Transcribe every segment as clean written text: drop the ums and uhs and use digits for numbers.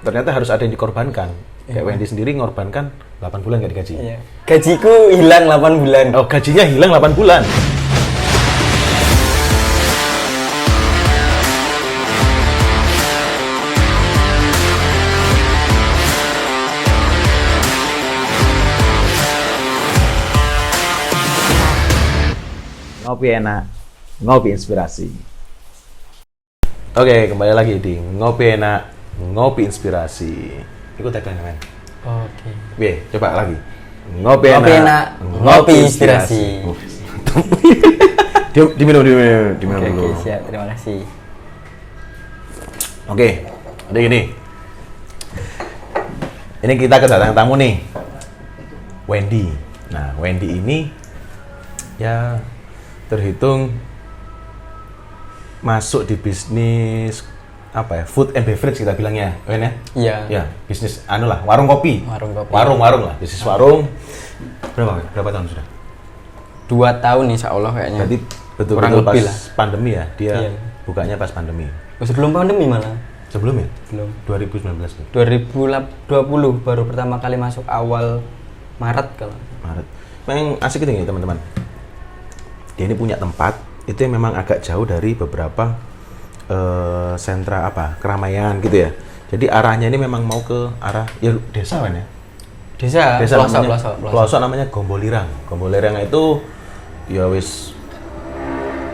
ternyata harus ada yang dikorbankan. Kayak Wendy sendiri ngorbankan 8 bulan nggak digaji. Iya. Gajiku hilang 8 bulan. Oh, gajinya hilang 8 bulan. Ngopi enak, ngopi inspirasi. Oke, kembali lagi di Ngopi Enak, Ngopi Inspirasi. Ikut tagline kan? Oke. Oke, coba lagi. Ngopi Ngopi enak, enak, ngopi inspirasi. Diminum dulu. Oke, siap. Terima kasih. Oke, ada gini. Ini kita kedatangan tamu nih, Wendy. Nah, Wendy ini ya terhitung masuk di bisnis apa ya, food and beverage kita bilangnya, Wen ya? Iya. Ya, bisnis anu lah, warung kopi. Warung kopi. Warung lah, bisnis warung. Berapa tahun sudah? 2 tahun insya Allah kayaknya. Berarti betul-betul Kurang pas lebih lah. pandemi ya, dia Iya. bukanya pas pandemi. Oh, sebelum pandemi malah. Sebelum ya? Belum. 2019 nih. 2020 baru pertama kali masuk awal Maret kalau. Maret. Memang asik gitu ya teman-teman. Dia ini punya tempat itu yang memang agak jauh dari beberapa sentra apa keramaian gitu ya. Jadi arahnya ini memang mau ke arah ya desa kan ya. Desa pelosok namanya Gombolirang. Gombolirang itu ya wis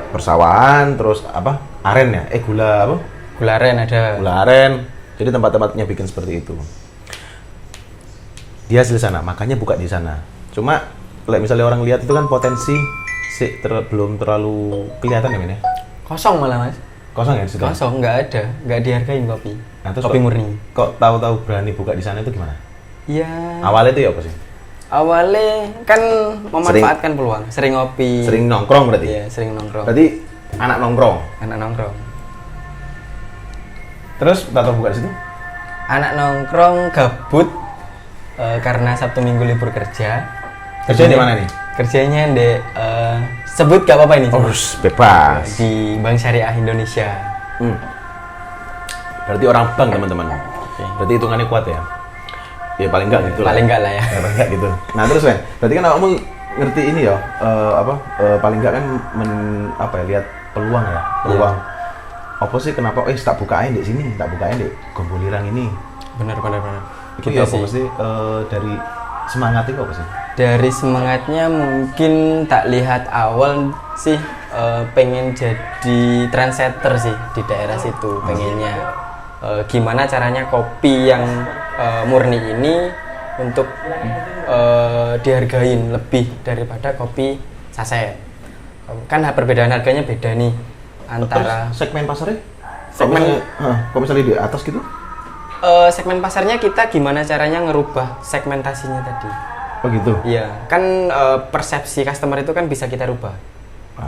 persawahan terus apa aren ya gula apa? Gula aren ada. Gula aren. Jadi tempat-tempatnya bikin seperti itu. Dia asli sana, makanya buka di sana. Cuma misalnya orang lihat itu kan potensi belum terlalu kelihatan ya ini. Kosong malah mas. Kosong ya situ. Kosong, nggak ada, nggak dihargain kopi. Nah, terus kopi murni. Kok tahu-tahu berani buka di sana itu gimana? Iya. Awalnya itu ya apa sih? Awalnya kan memanfaatkan peluang, sering ngopi. Sering nongkrong berarti? Iya, sering nongkrong. Berarti anak nongkrong? Anak nongkrong. Terus tahu buka di situ? Anak nongkrong gabut karena Sabtu Minggu libur kerja. Kerjanya di mana nih? Kerjanya di sebut gak apa-apa ini. Oh, bebas. Di Bank Syariah Indonesia. Berarti orang bank teman-teman. Okay. Berarti hitungannya kuat ya? Ya paling enggak gitu paling enggak lah ya. Paling enggak gitu. Nah terus Wen, berarti kan kamu ngerti ini ya, paling enggak kan lihat peluang ya, peluang. Apa sih kenapa? Tak bukain di sini, tak bukain di Gombolirang ini. Benar. Itu ya apa sih dari semangat itu apa sih? Dari semangatnya mungkin tak lihat awal sih pengen jadi trendsetter sih di daerah situ, pengennya gimana caranya kopi yang murni ini untuk dihargain lebih daripada kopi saset. Kan perbedaan harganya beda nih antara. Terus segmen pasarnya? Kok misalnya di atas gitu? Segmen pasarnya kita gimana caranya ngerubah segmentasinya tadi. Oh gitu? Iya, kan persepsi customer itu kan bisa kita rubah.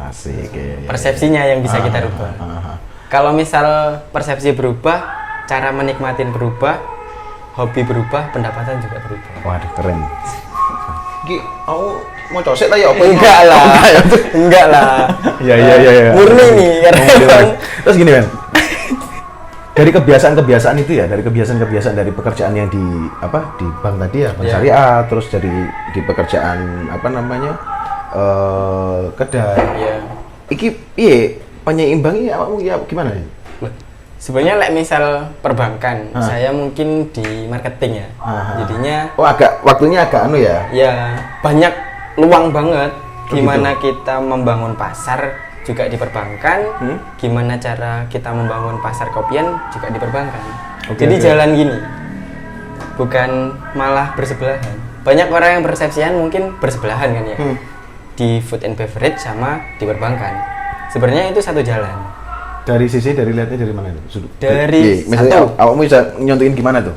Asik ya. Persepsinya yang bisa kita rubah. Kalau misal persepsi berubah, cara menikmatin berubah, hobi berubah, pendapatan juga berubah. Waduh keren. Ki, aku mau cosek lah ya apa? Enggak lah. Enggak lah. Iya. Murni nih karena terus gini men. Dari kebiasaan itu ya, dari kebiasaan dari pekerjaan yang di bank tadi ya, bank syariah, terus di pekerjaan kedai. Iya. Iki piye penyeimbangi awakmu ya gimana nih? Sebenarnya misal perbankan, saya mungkin di marketing ya. Jadinya waktunya agak ya. Ya, banyak luang banget gimana kita membangun pasar juga di perbankan, gimana cara kita membangun pasar kopian juga di perbankan. Jadi jalan gini, bukan malah bersebelahan. Banyak orang yang persepsian mungkin bersebelahan kan ya, di food and beverage sama di perbankan. Sebenarnya itu satu jalan. Dari lihatnya dari mana itu? Dari misalnya awakmu bisa nyontohin gimana tuh?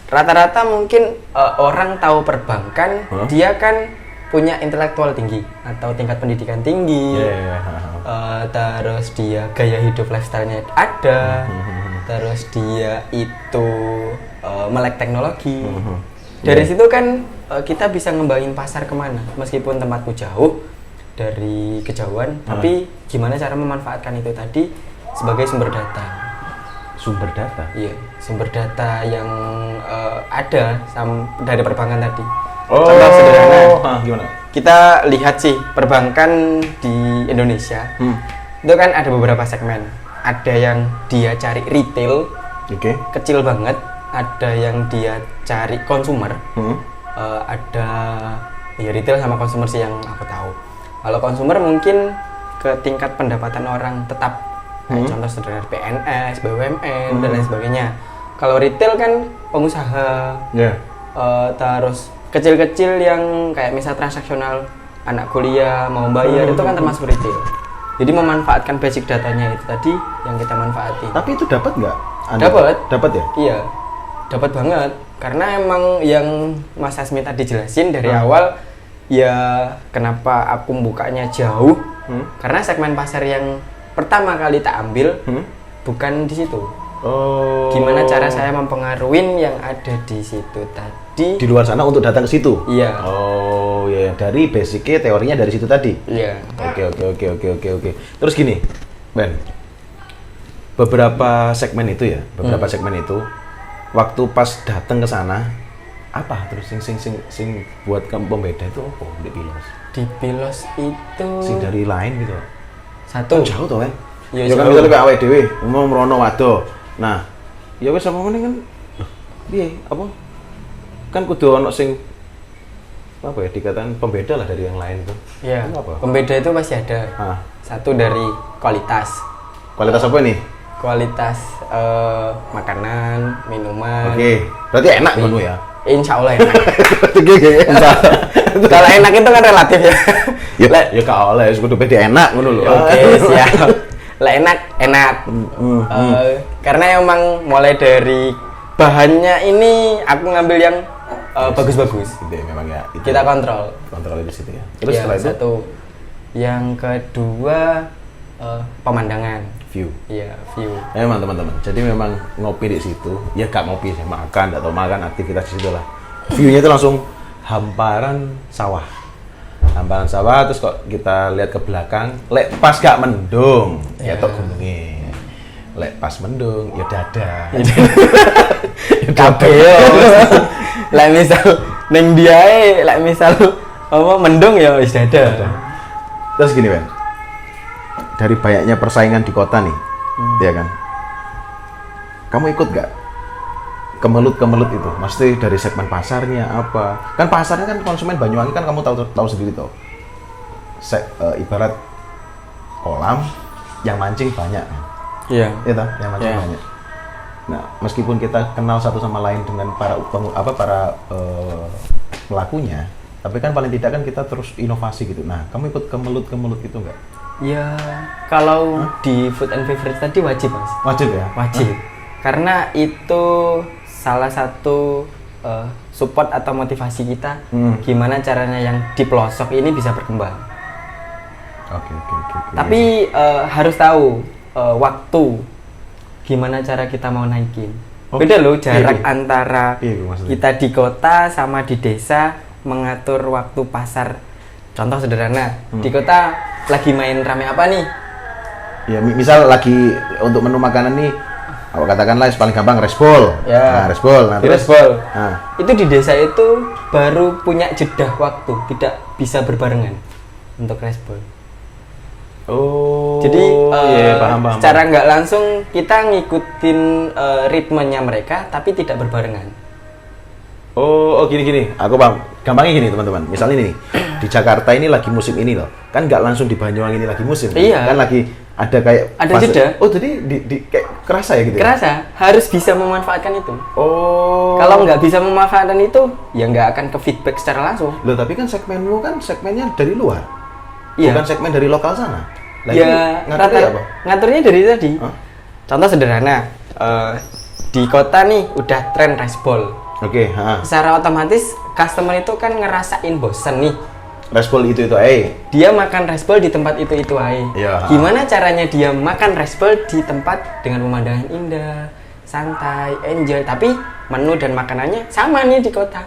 Rata-rata mungkin orang tahu perbankan, dia kan punya intelektual tinggi atau tingkat pendidikan tinggi, terus dia gaya hidup lifestyle-nya ada, terus dia itu melek teknologi. Dari situ kan kita bisa ngembangin pasar kemana, meskipun tempatku jauh dari kejauhan, tapi gimana cara memanfaatkan itu tadi sebagai sumber data. Sumber data? Iya, sumber data yang ada dari perbankan tadi. Oh, contoh sederhana. Gimana? Kita lihat sih perbankan di Indonesia. Itu kan ada beberapa segmen. Ada yang dia cari retail, kecil banget. Ada yang dia cari consumer. Ada ya retail sama consumer sih yang aku tahu. Kalau consumer mungkin ke tingkat pendapatan orang tetap. Contoh sederhana PNS, BUMN dan lain sebagainya. Kalau retail kan pengusaha, terus kecil-kecil yang kayak misal transaksional anak kuliah mau bayar itu kan termasuk retail. Jadi memanfaatkan basic datanya itu tadi yang kita manfaati. Tapi itu dapat nggak? Dapat ya? Iya, dapat banget. Karena emang yang Mas Asmi tadi jelasin dari awal, ya kenapa aku bukanya jauh? Karena segmen pasar yang pertama kali tak ambil bukan di situ. Gimana cara saya mempengaruhi yang ada di situ tadi? Di luar sana untuk datang ke situ? Iya. Oh ya, dari basicnya teorinya dari situ tadi? Iya. Oke. Terus gini, Ben. Beberapa segmen itu ya, segmen itu waktu pas datang ke sana apa terus sing buat kamu pembeda itu apa di Pilos? Di Pilos itu sing dari lain gitu. Satu jauh tuh kan? Ya kan misalnya kayak awake dhewe mau merono wado. Nah, ya wis apa meneh kan piye apa? Kan kudu ono sing apa ya dikatakan pembeda lah dari yang lain tuh. Iya. Pembeda itu pasti ada. Satu dari kualitas. Kualitas apa nih? Kualitas makanan, minuman. Oke. Berarti enak ngono ya? Insya Allah enak. Kalau enak itu kan relatif ya. Ya gak oleh, kudu pede enak ngono lho. Oke, siap. Lah enak. Karena emang mulai dari bahannya ini aku ngambil yang bagus-bagus. Gitu ya, memang ya. Kita kontrol di situ ya. Terus ya, setelah itu satu. Yang kedua pemandangan. View. Iya, view. Memang teman-teman. Jadi memang ngopi di situ. Ya gak ngopi sih, makan atau makan aktivitas di situ lah. View-nya itu langsung hamparan sawah. Terus kok kita lihat ke belakang, lek pas gak mendung, ya tok gunungnya. Lek pas mendung, ya dada. Kabeh. Lek misal ning diae, lek misal apa mendung ya wis dada. Terus gini, Ben. Dari banyaknya persaingan di kota nih, ya kan? Kamu ikut gak? Kemelut itu, mesti dari segmen pasarnya apa? Kan pasarnya kan konsumen Banyuwangi kan kamu tahu sendiri toh. Ibarat kolam yang mancing banyak. Iya. Itu yang mancing banyak. Nah, meskipun kita kenal satu sama lain dengan para pelakunya, tapi kan paling tidak kan kita terus inovasi gitu. Nah, kamu ikut kemelut itu enggak? Ya, kalau di food and beverage tadi wajib, Mas. Wajib ya? Wajib. Karena itu salah satu support atau motivasi kita gimana caranya yang di pelosok ini bisa berkembang. Oke. Tapi harus tahu waktu gimana cara kita mau naikin. Beda loh jarak antara kita di kota sama di desa mengatur waktu pasar. Contoh sederhana, di kota lagi main rame apa nih? Ya misal lagi untuk menu makanan nih, katakanlah paling gampang resbol. Ya. Nah, resbol. Nah, resbol. Nah. Itu di desa itu baru punya jeda waktu, tidak bisa berbarengan untuk resbol. Oh. Jadi paham. secara nggak langsung kita ngikutin ritmenya mereka, tapi tidak berbarengan. Oh gini. Aku paham. Gampangnya gini teman-teman. Misalnya nih di Jakarta ini lagi musim ini loh. Kan nggak langsung di Banyuwangi ini lagi musim. Iya. Kan lagi ada kayak ada jeda. Oh jadi di kayak kerasa ya gitu. Kerasa. Harus bisa memanfaatkan itu. Oh. Kalau nggak bisa memanfaatkan itu, ya nggak akan ke feedback secara langsung. Loh tapi kan segmenmu kan segmennya dari luar. Iya. Bukan segmen dari lokal sana. Lah ya, ngaturnya dari tadi. Contoh sederhana, di kota nih udah tren resbol. Oke. Secara otomatis customer itu kan ngerasain bosen nih. Resbol itu Dia makan resbol di tempat itu aja. Ya. Gimana caranya dia makan resbol di tempat dengan pemandangan indah, santai, enjoy, tapi menu dan makanannya sama nih di kota.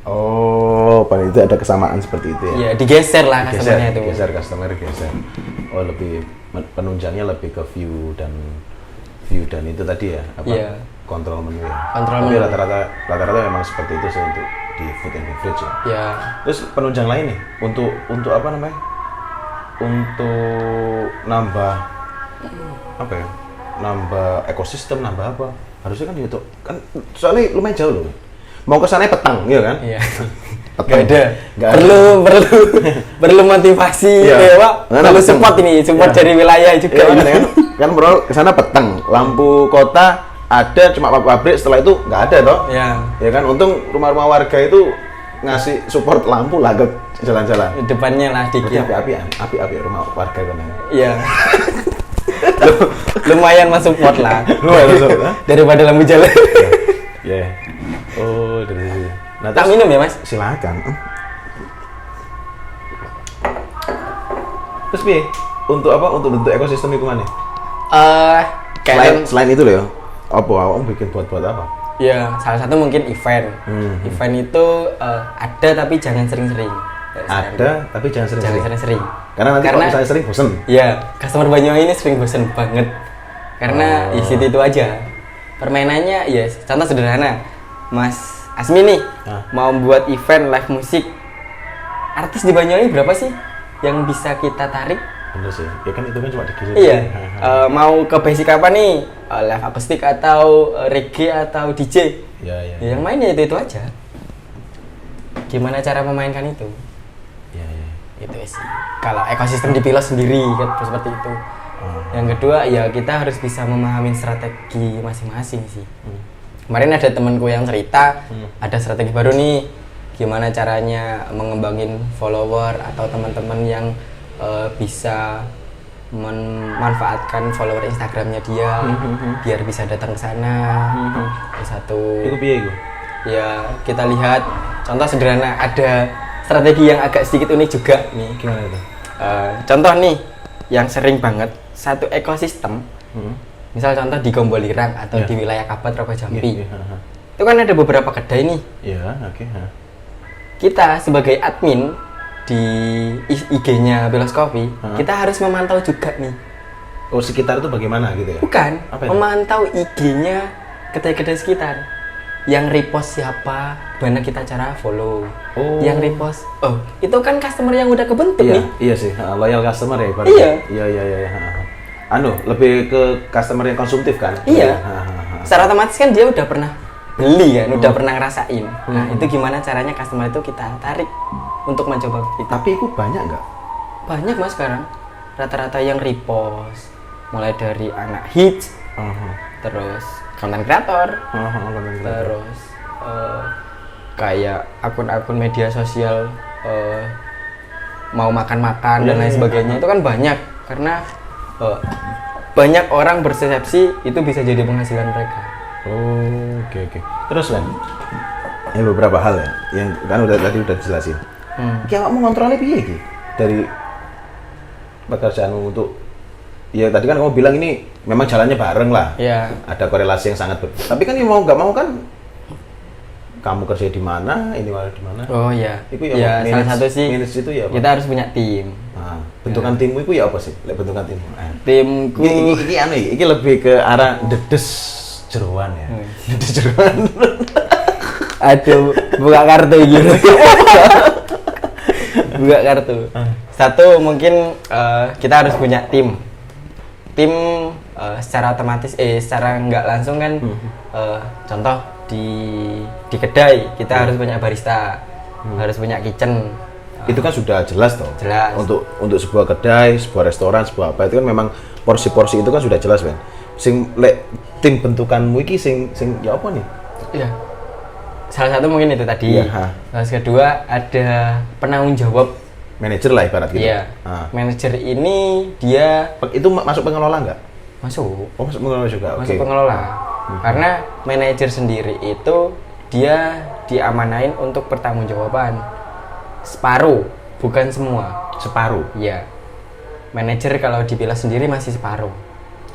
Oh, paling itu ada kesamaan seperti itu ya? Iya, digeser lah customernya itu. Customer geser. Oh, lebih penunjangnya lebih ke view dan view dan itu tadi ya apa? Iya. Kontrol menu ya. Kontrol Tapi menu. rata-rata memang seperti itu sih untuk di food and beverage ya. Ya. Terus penunjang lain nih untuk apa namanya? Untuk nambah apa ya? Nambah ekosistem, nambah apa? Harusnya kan YouTube kan soalnya lumayan jauh loh. Mau ke sana petang, iya kan? Iya. Petang. Gak ada. Nggak ada. Perlu motivasi Iya. ya, Pak. Nggak ada Perlu petang. support ini, support Iya. dari wilayah juga. Iya kan bro, ke sana petang, lampu kota ada cuma pabrik, setelah itu nggak ada toh. Ya. Ya kan, untung rumah-rumah warga itu ngasih support lampu lah ke jalan-jalan. Depannya lah Berarti dikit. api rumah warga kan. Iya. Lumayan mas support lah. Lumayan support, ha? Daripada lampu jalan. Ya. Oh, dari situ. Nah, Tak terus minum ya, Mas? silakan. Terus piye? Untuk apa? Untuk bentuk ekosistem itu mana? Selain itu loh ya. Apa awak bikin buat apa? ya salah satu mungkin event. Event itu ada tapi jangan sering-sering. Ada, tapi jangan Jangan sering-sering. sering-sering. Karena nanti kalau misalnya sering bosen. Ya, customer Banyuwangi ini sering bosen banget. Karena ya itu aja. Permainannya ya contoh sederhana. Mas Asmi nih mau buat event live musik. Artis di Banyuwangi berapa sih yang bisa kita tarik? Bener sih. Ya kan itu kan cuma dikirim. Iya. Mau ke basic apa nih? Live akustik atau reggae atau DJ? Iya. Ya, yang mainnya itu aja. Gimana cara memainkan itu? Iya. Itu sih. Kalau ekosistem di Pilos sendiri kan seperti itu. Yang kedua ya kita harus bisa memahami strategi masing-masing sih. Kemarin ada temanku yang cerita ada strategi baru nih. Gimana caranya mengembangin follower atau teman-teman yang bisa memanfaatkan follower Instagramnya dia biar bisa datang ke sana. Satu. Itu piye iku? Ya kita lihat contoh sederhana ada strategi yang agak sedikit unik juga nih. Gimana itu? Contoh nih yang sering banget satu ekosistem. Misal contoh di Gombolirang atau di wilayah Kabat Rogo Jampi. Itu kan ada beberapa kedai nih. Iya, oke. Kita sebagai admin di IG-nya Pilos Coffee, kita harus memantau juga nih. Oh, sekitar itu bagaimana gitu ya? Bukan, Apa itu? memantau IG-nya kedai-kedai sekitar. Yang repost siapa, mana kita cara follow. Oh. Yang repost, oh itu kan customer yang udah kebentuk Iya, nih. iya sih. Loyal customer ya ibaratnya. Iya. Iya. Lebih ke customer yang konsumtif kan? Iya. Secara otomatis kan dia udah pernah beli kan, udah pernah ngerasain. Nah itu gimana caranya customer itu kita tarik untuk mencoba itu. Tapi itu banyak nggak? Banyak mas sekarang. Rata-rata yang repost, mulai dari anak hits, terus konten kreator, terus kayak akun-akun media sosial mau makan-makan dan lain sebagainya itu kan banyak karena banyak orang bersepsi itu bisa jadi penghasilan mereka. Oh, oke. Terus Len, ini beberapa hal ya, yang kan tadi udah dijelasin. Kayak kamu ngontrolnya piye iki dari pekerjaanmu untuk ya tadi kan kamu bilang ini memang jalannya bareng lah. Iya. Ada korelasi yang sangat tapi kan mau nggak mau kan kamu kerja di mana, ini di mana. Oh iya. Itu Ya salah satu sih manage itu ya apa? kita harus punya tim. Nah, bentukan timmu itu ya apa sih? Bentukan timmu. Timku Ini anu iki lebih ke arah dedes jeroan ya. Dedes jeroan. aduh buka kartu gitu. Buka kartu. Satu mungkin kita harus punya tim. Tim secara otomatis secara nggak langsung kan contoh di kedai kita harus punya barista, harus punya kitchen. Itu kan sudah jelas toh. Jelas. Untuk sebuah kedai, sebuah restoran, sebuah apa itu kan memang porsi-porsi itu kan sudah jelas kan. Sing tim bentukanmu iki sing ya apa nih? Iya. Salah satu mungkin itu tadi. Iya. Terus kedua ada penanggung jawab. Manajer lah ibarat gitu. Iya. Manajer ini dia Itu masuk pengelola nggak? masuk Oh, masuk pengelola juga. Oke. masuk pengelola. Karena manajer sendiri itu dia diamanain untuk pertanggungjawaban separuh, bukan semua. Separuh. Iya. Manajer kalau dipilah sendiri masih separuh.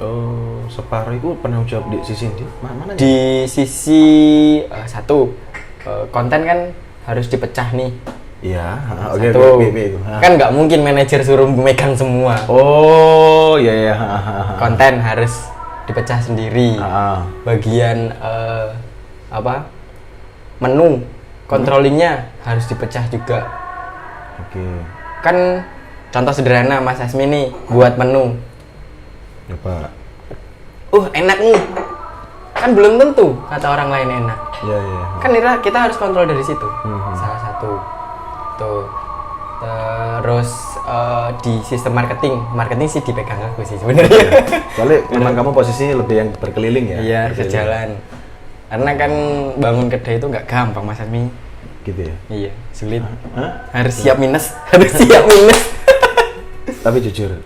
Oh, separuh itu penanggung jawab di sisi di mana? Di sisi satu konten kan harus dipecah nih. Iya, oke. Satu. Itu. Kan nggak mungkin manajer suruh megang semua. Oh, iya. Konten harus dipecah sendiri. Ah. Bagian menu controllingnya harus dipecah juga. Oke. Kan contoh sederhana Mas Asmi nih buat menu. Coba. Enak nih. Kan belum tentu kata orang lain enak. Iya, iya. Kan kita harus kontrol dari situ. Salah satu. Tuh. Terus di sistem marketing sih dipegang aku sih sebenarnya. Soalnya memang kamu posisinya lebih yang berkeliling ya. Iya, sejalan. Karena kan bangun kedai itu nggak gampang Mas Asmi. Gitu ya. Iya, sulit. Hah? Harus siap minus, harus siap minus. Tapi jujur,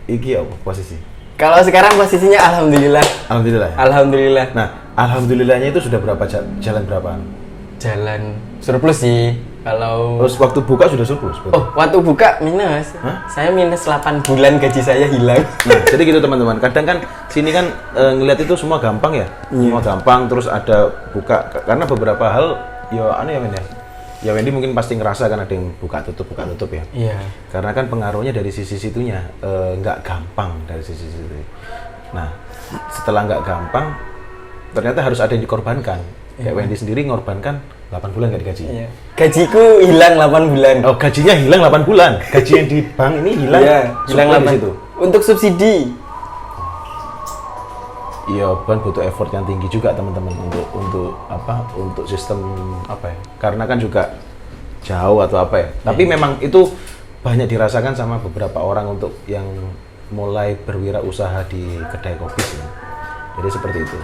iki apa posisi? Kalau sekarang posisinya alhamdulillah. Alhamdulillah ya? Alhamdulillah. Nah, alhamdulillahnya itu sudah berapa jalan berapaan? Jalan surplus sih. Kalau Terus waktu buka sudah surplus? berarti? waktu buka minus. Hah? Saya minus 8 bulan gaji saya hilang. Nah, jadi gitu teman-teman. Kadang kan sini kan ngelihat itu semua gampang ya. Semua gampang terus ada buka karena beberapa hal ya aneh ya Men ya. Ya Wendy mungkin pasti ngerasa kan ada yang buka tutup ya. Iya. Karena kan pengaruhnya dari sisi situnya nggak gampang dari sisi situ. Nah, setelah nggak gampang ternyata harus ada yang dikorbankan. Kayak Wendy sendiri ngorbankan 8 bulan nggak digaji. Iya. Gajiku hilang 8 bulan. Oh, gajinya hilang 8 bulan. Gaji yang di bank ini hilang. Iya, hilang Supply 8 di situ. Untuk subsidi. Iya, kan butuh effort yang tinggi juga teman-teman untuk sistem apa ya? Karena kan juga jauh atau apa ya. Tapi memang itu banyak dirasakan sama beberapa orang untuk yang mulai berwirausaha di kedai kopi sih. Jadi seperti itu.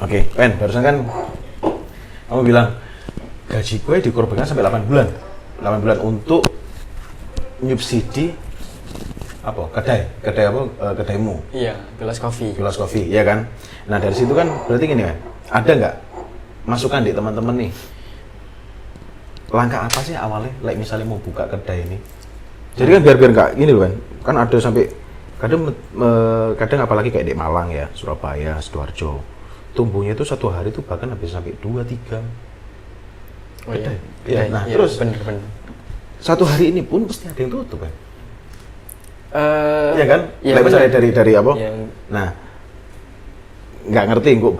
Oke, Wen, barusan kan kamu bilang gaji gue dikorbankan sampai 8 bulan. 8 bulan untuk nyubsidi apa? Kedai apa? Kedaimu. Iya, gelas kopi. Gelas kopi, ya kan? Nah, dari situ kan berarti gini kan, ada nggak masukan di teman-teman nih? Langkah apa sih awalnya? Like misalnya mau buka kedai ini. Jadi kan biar nggak gini loh kan ada sampai kadang apalagi kayak di Malang ya, Surabaya, Sidoarjo. Tumbuhnya itu satu hari itu bahkan habis sampai 2-3. Oh iya. Ya, nah iya, terus bener. satu hari ini pun pasti ada yang tutup kan? Iya kan? Iya, Like misalnya bener. dari apa? Iya. Nah, nggak ngerti kok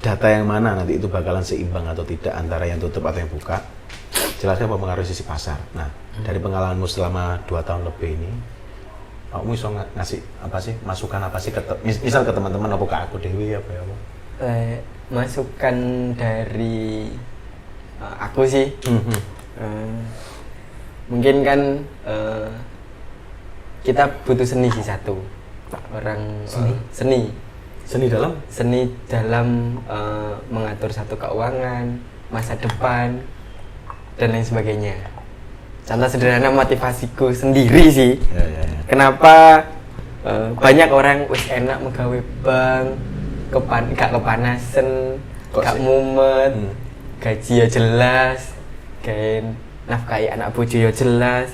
data yang mana nanti itu bakalan seimbang atau tidak antara yang tutup atau yang buka. Jelasnya mempengaruhi sisi pasar. Nah, dari pengalamanmu selama 2 tahun lebih ini, kamu bisa ngasih apa sih masukan apa sih misal ke teman-teman apa ke aku dewi apa ya? Masukan dari aku sih, mungkin kan kita butuh seni sih satu orang Seni dalam mengatur satu keuangan masa depan dan lain sebagainya. Contoh sederhana motivasiku sendiri sih. Ya. Kenapa banyak orang wis enak megawe bank gak kepanasan, gak mumet, gaji ya jelas, kayak nafkahi anak bojo ya jelas,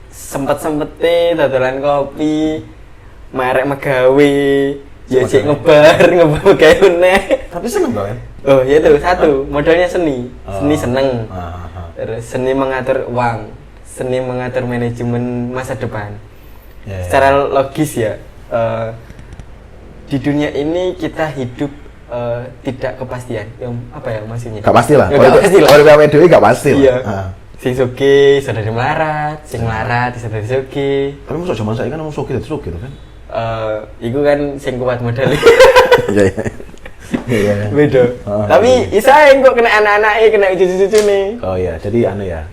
sempet-sempete dodolan kopi, merek megawe, ya cek ngebar kayak meneh. Tapi seneng banget. Oh ya itu satu, modalnya seni seneng. Ah. Terus seni mengatur uang, seni mengatur manajemen masa depan. Ya. Secara logis ya, di dunia ini kita hidup tidak kepastian. Yang apa ya maksudnya? Gak pasti lah. Ya, gak pasti lah. Kalau PW dewe gak pasti Iya. lah. Sing sugih sudah melarat, sing melarat sudah sugih. Tapi masa zaman saya kan ngomong soki dadi soki kan? Iku kan sing kuat modal. Iya. Beda. Oh, Tapi iya. isa yang kok kena anak-anaknya, kena cucu-cucu nih. Oh ya, jadi anu ya.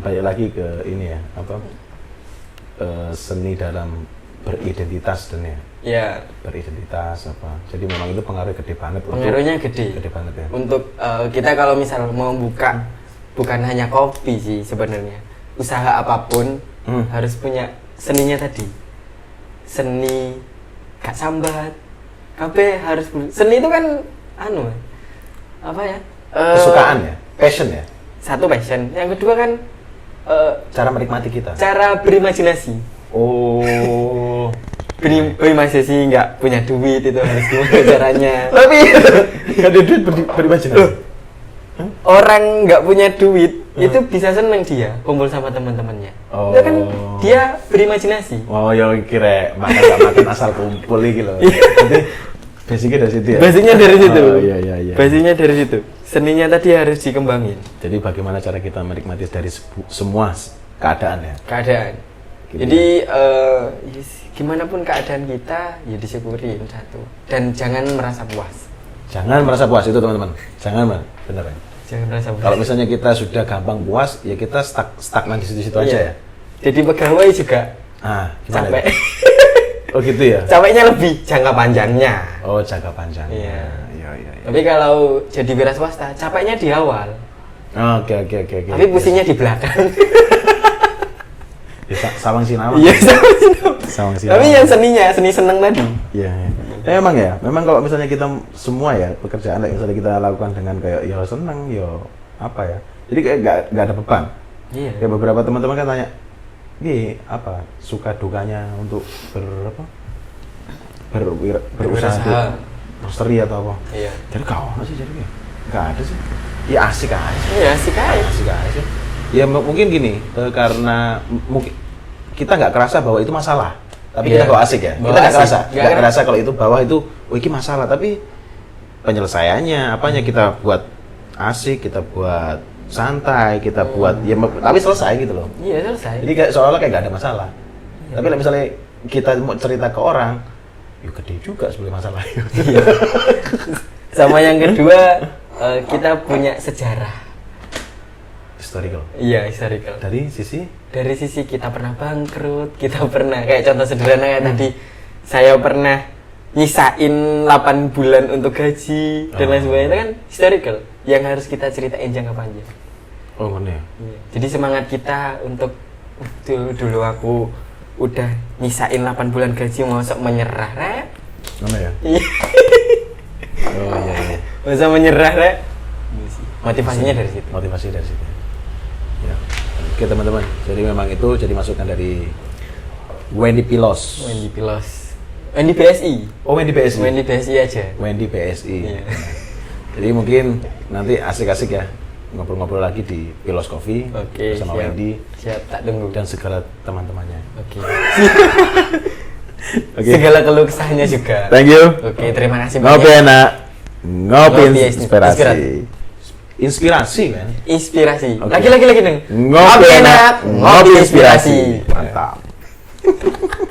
Balik lagi ke ini ya, apa? seni dalam beridentitas dan ya. Ya, Beridentitas apa. Jadi memang itu pengaruh gede banget. pengaruhnya gede. Gede banget ya. Untuk kita kalau misal mau buka, bukan hanya kopi sih sebenarnya. Usaha apapun harus punya seninya tadi. Seni gak sambat. Kabeh harus seni itu kan apa ya? Kesukaan ya, passion ya. Satu passion, yang kedua kan Cara menikmati kita. cara berimajinasi. Oh. Berimajinasi nggak punya duit itu harus gimana caranya? Tapi nggak ada duit berimajinasi. Orang nggak punya duit itu bisa seneng dia kumpul sama teman-temannya. Oh. Itu kan dia berimajinasi. Oh ya kira makan nggak makan asal kumpul gitu loh. Jadi basicnya dari situ ya. Basicnya dari situ. Oh iya. Basicnya dari situ. Seninya tadi harus dikembangin. Jadi bagaimana cara kita menikmati dari semua keadaan ya. Keadaan. Gitu Jadi gimana pun keadaan kita ya disyukurin satu. Dan jangan merasa puas. Jangan merasa puas itu teman-teman. Jangan bener ya. Jangan merasa puas. Kalau misalnya kita sudah gampang puas, ya kita stagnan di situ-situ aja ya. Jadi pegawai juga Gimana capek. ya? Oh gitu ya. Capeknya lebih jangka panjangnya. Oh jangka panjang. Iya. Iya. Tapi kalau jadi wira swasta, capeknya di awal. Oke. Tapi pusingnya di belakang. Ya, Sawang Sinawang. Iya, Sawang Sinawang. tapi yang seni seneng tadi. Iya. Memang kalau misalnya kita semua ya pekerjaan misalnya kita lakukan dengan kayak ya seneng, ya apa ya. Jadi kayak nggak ada beban. Iya. Kayak beberapa teman-teman kan tanya, apa suka dukanya untuk berusaha roastery atau apa? Iya. Jadi kau nggak sih jadi nggak ada sih. Ya asik aja. Iya, asik aja. Asik aja. Ya mungkin gini, karena mungkin kita nggak kerasa bahwa itu masalah, tapi Iya. kita kok asik ya. Bahwa Kita nggak asik. nggak kerasa kalau itu bahwa itu, ini masalah, tapi penyelesaiannya, apanya kita buat asik, kita buat santai, kita buat ya, tapi selesai gitu loh. Iya, selesai. Jadi kayak seolah-olah kayak nggak ada masalah. Tapi kalau misalnya kita mau cerita ke orang, yuk gede juga sebenarnya masalah. Sama yang kedua, kita punya sejarah. Historical. Iya, historical. Dari sisi Dari sisi kita pernah bangkrut, kita pernah kayak contoh sederhana kayak tadi, saya pernah nyisain 8 bulan untuk gaji dan lain sebagainya. Itu kan historical yang harus kita ceritain jangka panjang. oh mana ya? Iya. Jadi semangat kita untuk dulu aku udah nyisain 8 bulan gaji mau menyerah, Rek. Mana ya? Iya. Oh iya. Masa menyerah, Rek. Motivasinya dari situ. Motivasi dari situ. Ya. Oke teman-teman, jadi memang itu jadi masukan dari Wendy Pilos. Wendy Pilos. Wendy BSI. Oh Wendy PSI. Wendy BSI aja. Wendy PSI. Iya. Jadi mungkin nanti asik-asik ya ngobrol-ngobrol lagi di Pilos Coffee Oke, bersama siap. Wendy Siap, tak tunggu. dan segala teman-temannya. Oke. Oke. Segala keluh kesahnya juga. Thank you. Oke, terima kasih Ngopi banyak. enak. Ngopi Ngopi inspirasi. Inspirasi kan? Inspirasi. Oke. Lagi dong. Ngopi enak, ngopi inspirasi. Mantap. Mantap.